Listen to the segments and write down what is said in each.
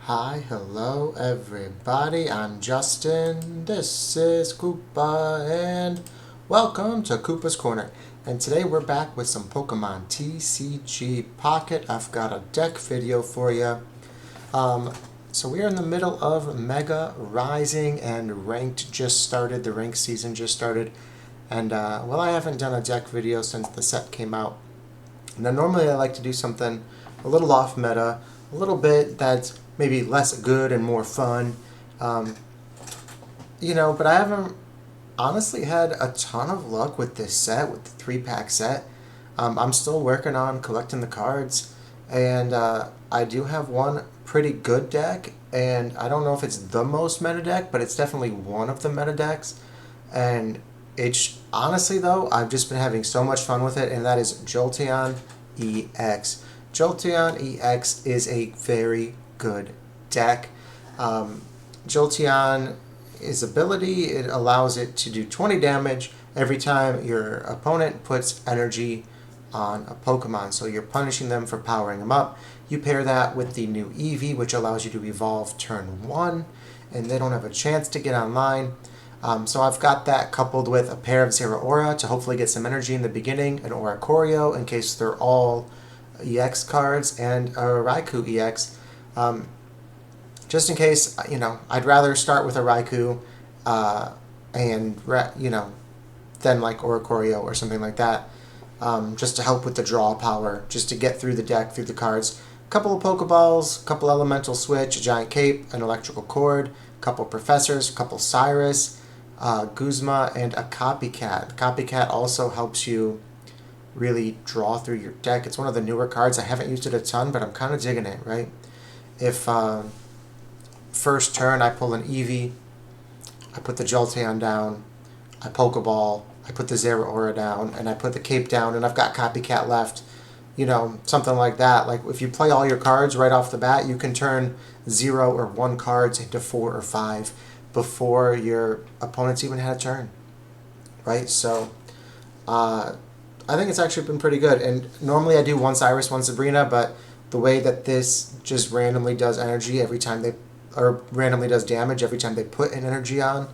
Hi, hello everybody, I'm Justin, this is Koopa, and welcome to Koopa's Corner. And today we're back with some Pokemon TCG Pocket. I've got a deck video for you. So we are in the middle of Mega Rising, and Ranked just started, the Ranked season just started. And well, I haven't done a deck video since the set came out. Now normally I like to do something a little off meta, a little bit that's maybe less good and more fun, but I haven't honestly had a ton of luck with this set, with the 3-pack set. I'm still working on collecting the cards, and I do have one pretty good deck, and I don't know if it's the most meta deck, but it's definitely one of the meta decks, and it's honestly though, I've just been having so much fun with it, and that is Jolteon EX. Jolteon EX is a very good deck. Jolteon, his ability, it allows it to do 20 damage every time your opponent puts energy on a Pokemon. So you're punishing them for powering them up. You pair that with the new Eevee, which allows you to evolve turn 1, and they don't have a chance to get online. So I've got that coupled with a pair of Zeraora to hopefully get some energy in the beginning, an Oricorio in case they're all EX cards, and a Raikou EX. Just in case, I'd rather start with a Raikou than like Oricorio or something like that, just to help with the draw power, just to get through the deck, through the cards. A couple of Pokeballs, a couple Elemental Switch, a Giant Cape, an Electrical Cord, a couple Professors, a couple Cyrus, Guzma, and a Copycat. The Copycat also helps you really draw through your deck. It's one of the newer cards. I haven't used it a ton, but I'm kind of digging it, right? If first turn I pull an Eevee, I put the Jolteon down, I Pokeball, I put the Zeraora down, and I put the Cape down, and I've got Copycat left, something like that. Like if you play all your cards right off the bat, you can turn 0 or 1 cards into 4 or 5 before your opponent's even had a turn, right? So I think it's actually been pretty good. And normally I do one Cyrus, one Sabrina, but the way that this just randomly does energy every time randomly does damage every time they put an energy on,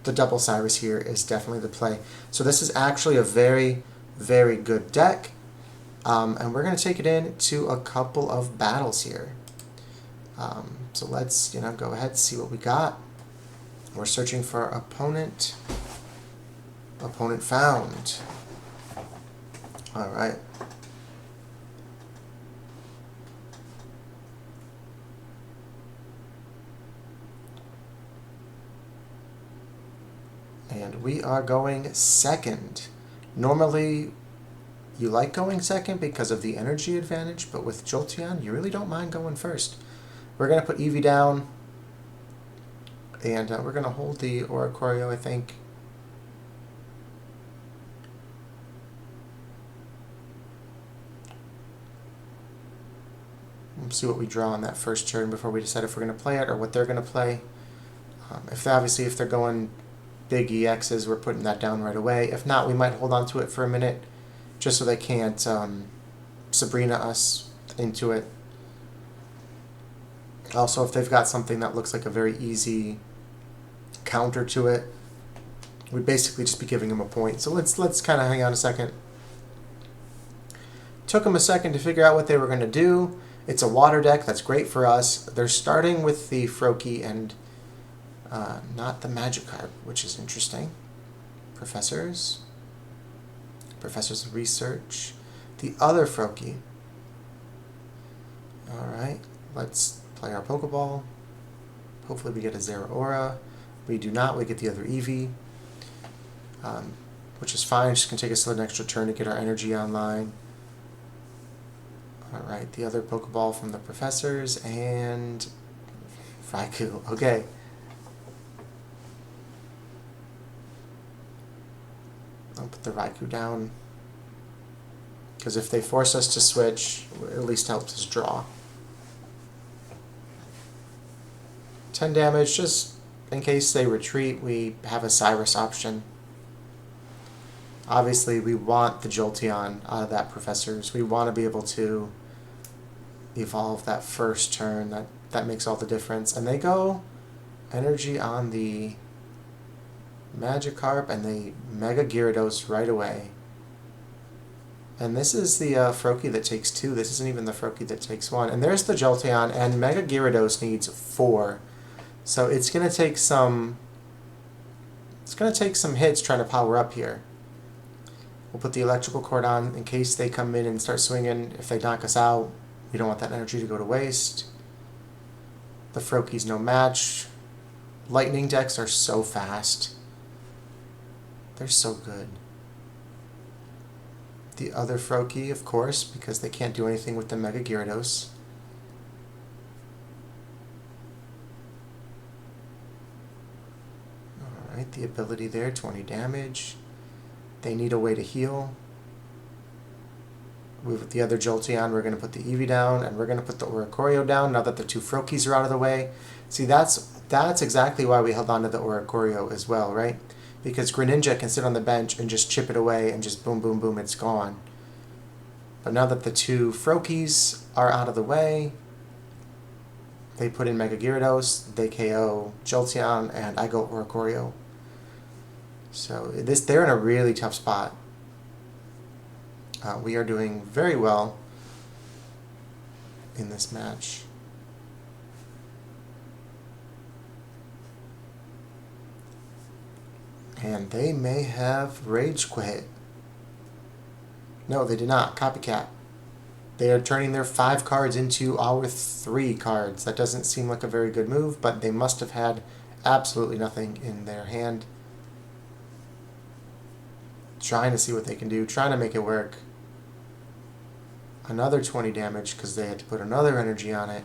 the double Cyrus here is definitely the play. So this is actually a very, very good deck. And we're going to take it into a couple of battles here. So let's go ahead and see what we got. We're searching for opponent. Opponent found. All right. And we are going second. Normally, you like going second because of the energy advantage, but with Jolteon, you really don't mind going first. We're going to put Eevee down, and we're going to hold the Oricorio, I think. Let's see what we draw on that first turn before we decide if we're going to play it or what they're going to play. If they're going big EXs, we're putting that down right away. If not, we might hold on to it for a minute just so they can't Sabrina us into it. Also, if they've got something that looks like a very easy counter to it, we'd basically just be giving them a point. So let's kind of hang on a second. Took them a second to figure out what they were going to do. It's a water deck. That's great for us. They're starting with the Froakie and not the Magikarp, which is interesting. Professors of Research. The other Froakie. Alright, let's play our Pokeball. Hopefully we get a Zeraora. We do not, we get the other Eevee. Which is fine, just going to take us an extra turn to get our energy online. Alright, the other Pokeball from the Professors, and Raikou. Okay. I'll put the Raikou down, because if they force us to switch, it at least helps us draw. 10 damage, just in case they retreat, we have a Cyrus option. Obviously, we want the Jolteon out of that Professors. We want to be able to evolve that first turn. That makes all the difference. And they go energy on the Magikarp, and they Mega Gyarados right away. And this is the Froakie that takes 2. This isn't even the Froakie that takes 1. And there's the Jolteon, and Mega Gyarados needs 4. So it's going to take some... It's going to take some hits trying to power up here. We'll put the electrical cord on in case they come in and start swinging. If they knock us out, we don't want that energy to go to waste. The Froakie's no match. Lightning decks are so fast. They're so good. The other Froakie, of course, because they can't do anything with the Mega Gyarados. Alright, the ability there, 20 damage. They need a way to heal. With the other Jolteon, we're going to put the Eevee down, and we're going to put the Oricorio down now that the 2 Froakies are out of the way. See, that's exactly why we held on to the Oricorio as well, right? Because Greninja can sit on the bench and just chip it away and just boom, boom, boom, it's gone. But now that the 2 Froakies are out of the way, they put in Mega Gyarados, they KO Jolteon, and I go Oricorio. So they're in a really tough spot. We are doing very well in this match. And they may have Rage Quit. No, they did not. Copycat. They are turning their 5 cards into our 3 cards. That doesn't seem like a very good move, but they must have had absolutely nothing in their hand. Trying to see what they can do. Trying to make it work. Another 20 damage because they had to put another energy on it.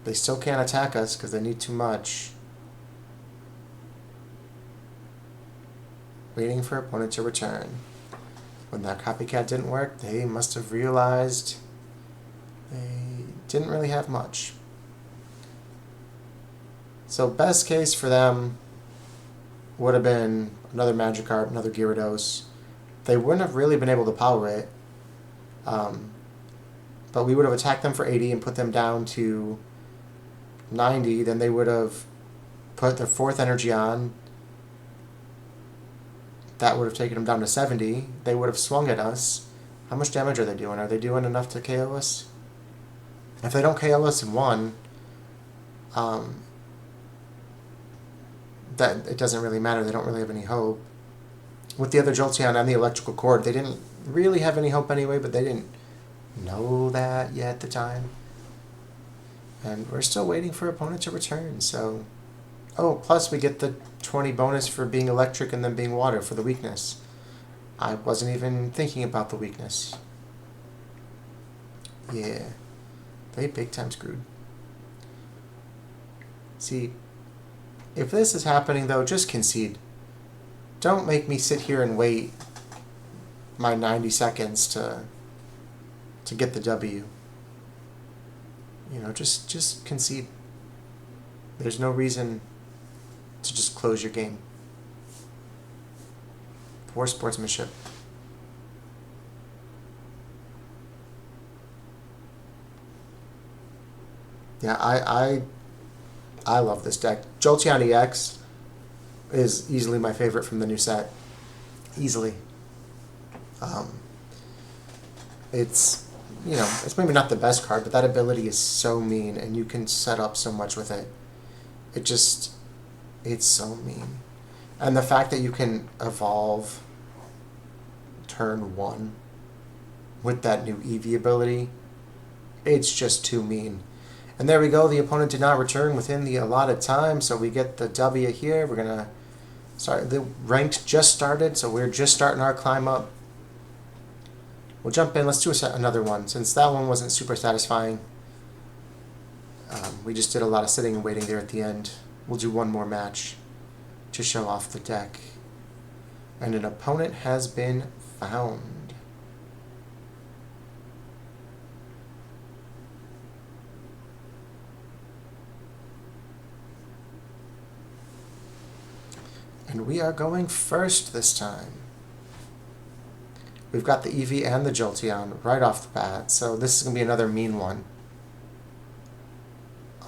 They still can't attack us because they need too much. Waiting for opponent to return. When that copycat didn't work, they must have realized they didn't really have much. So best case for them would have been another Magikarp, another Gyarados. They wouldn't have really been able to power it. But we would have attacked them for 80 and put them down to 90. Then they would have put their 4th energy on. That would have taken them down to 70. They would have swung at us. How much damage are they doing? Are they doing enough to KO us? If they don't KO us in 1, that it doesn't really matter. They don't really have any hope. With the other Jolteon and the electrical cord, they didn't really have any hope anyway, but they didn't know that yet at the time. And we're still waiting for opponent to return, so... Oh, plus we get the 20 bonus for being electric and then being water for the weakness. I wasn't even thinking about the weakness. Yeah. They big time screwed. See, if this is happening though, just concede. Don't make me sit here and wait my 90 seconds to get the W. You know, just concede. There's no reason to just close your game. Poor sportsmanship. Yeah, I love this deck. Jolteon EX is easily my favorite from the new set. Easily. It's, you know, it's maybe not the best card, but that ability is so mean, and you can set up so much with it. It's so mean. And the fact that you can evolve turn 1 with that new Eevee ability, it's just too mean. And there we go, the opponent did not return within the allotted time, so we get the W here. We're going to start, the ranked just started, so we're just starting our climb up. We'll jump in, let's do another one, since that one wasn't super satisfying. We just did a lot of sitting and waiting there at the end. We'll do one more match to show off the deck. And an opponent has been found. And we are going first this time. We've got the Eevee and the Jolteon right off the bat, so this is going to be another mean one.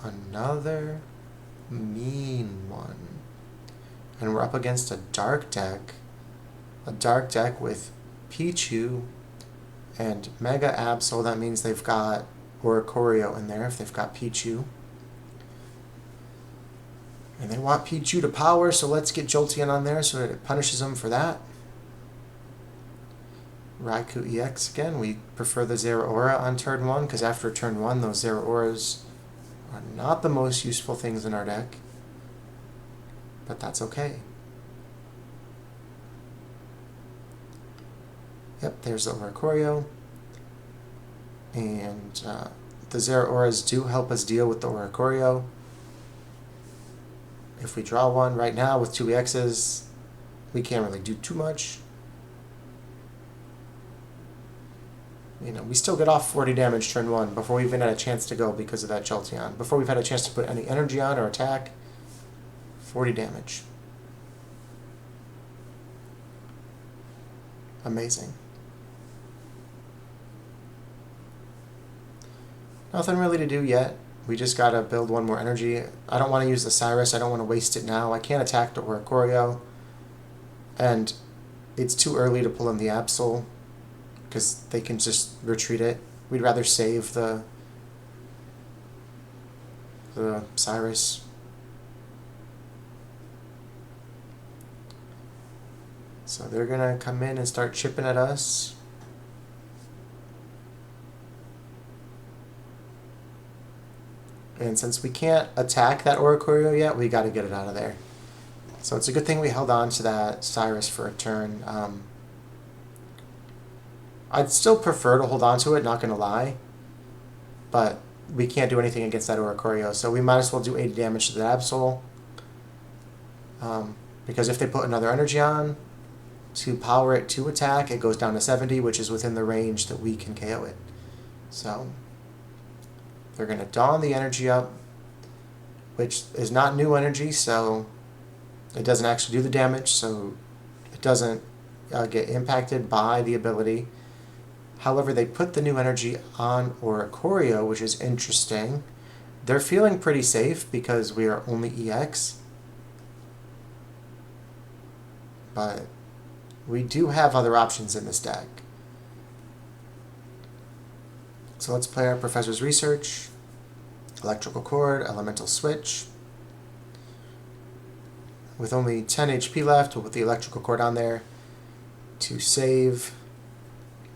Another mean one. And we're up against a dark deck. A dark deck with Pichu and Mega Absol. That means they've got Oricorio in there if they've got Pichu. And they want Pichu to power, so let's get Jolteon on there so that it punishes them for that. Raikou EX again. We prefer the Zeraora on turn 1 because after turn 1 those Zeraoras are not the most useful things in our deck. But that's okay. Yep, there's the Oricorio. And the Zeraoras do help us deal with the Oricorio. If we draw one right now with 2 EXs, we can't really do too much. You know, we still get off 40 damage turn 1 before we even had a chance to go because of that Jolteon. Before we've had a chance to put any energy on or attack, 40 damage. Amazing. Nothing really to do yet. We just gotta build one more energy. I don't want to use the Cyrus. I don't want to waste it now. I can't attack the Oricorio. And it's too early to pull in the Absol, because they can just retreat it. We'd rather save the Cyrus. So they're gonna come in and start chipping at us. And since we can't attack that Oricorio yet, we gotta get it out of there. So it's a good thing we held on to that Cyrus for a turn. I'd still prefer to hold on to it, not going to lie. But we can't do anything against that Oricorio, so we might as well do 80 damage to the Absol. Because if they put another energy on to power it to attack, it goes down to 70, which is within the range that we can KO it. So they're going to Dawn the energy up, which is not new energy, so it doesn't actually do the damage, so it doesn't get impacted by the ability. However, they put the new energy on Oricorio, which is interesting. They're feeling pretty safe because we are only EX. But we do have other options in this deck. So let's play our Professor's Research. Electrical Cord, Elemental Switch. With only 10 HP left, we'll put the Electrical Cord on there to save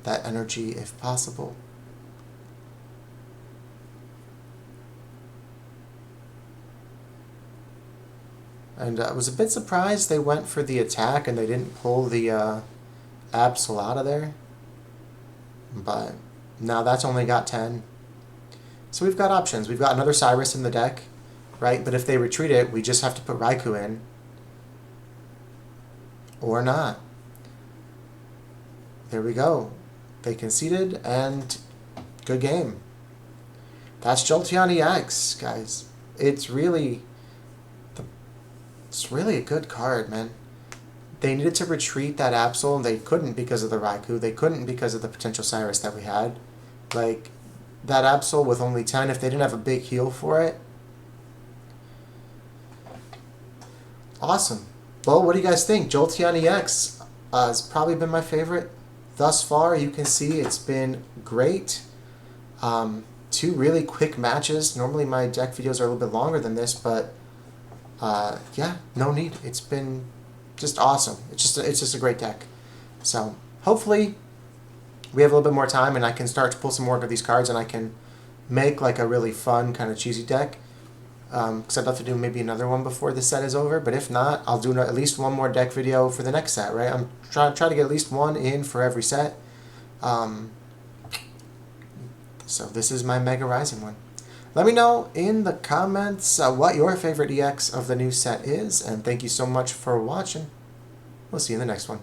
that energy if possible. And I was a bit surprised they went for the attack and they didn't pull the Absol out of there. But now that's only got 10. So we've got options. We've got another Cyrus in the deck, right? But if they retreat it, we just have to put Raikou in. Or not. There we go. They conceded, and good game. That's Jolteon EX, guys. It's really a good card, man. They needed to retreat that Absol, and they couldn't because of the Raikou. They couldn't because of the potential Cyrus that we had. Like, that Absol with only 10, if they didn't have a big heal for it. Awesome. Well, what do you guys think? Jolteon EX has probably been my favorite thus far. You can see it's been great. 2 really quick matches. Normally my deck videos are a little bit longer than this, but yeah, no need. It's been just awesome. It's just a great deck. So hopefully we have a little bit more time and I can start to pull some more of these cards and I can make like a really fun kind of cheesy deck. Because I'd love to do maybe another one before this set is over, but if not, I'll do at least one more deck video for the next set, right? I'm trying to get at least one in for every set. So this is my Mega Rising one. Let me know in the comments what your favorite EX of the new set is, and thank you so much for watching. We'll see you in the next one.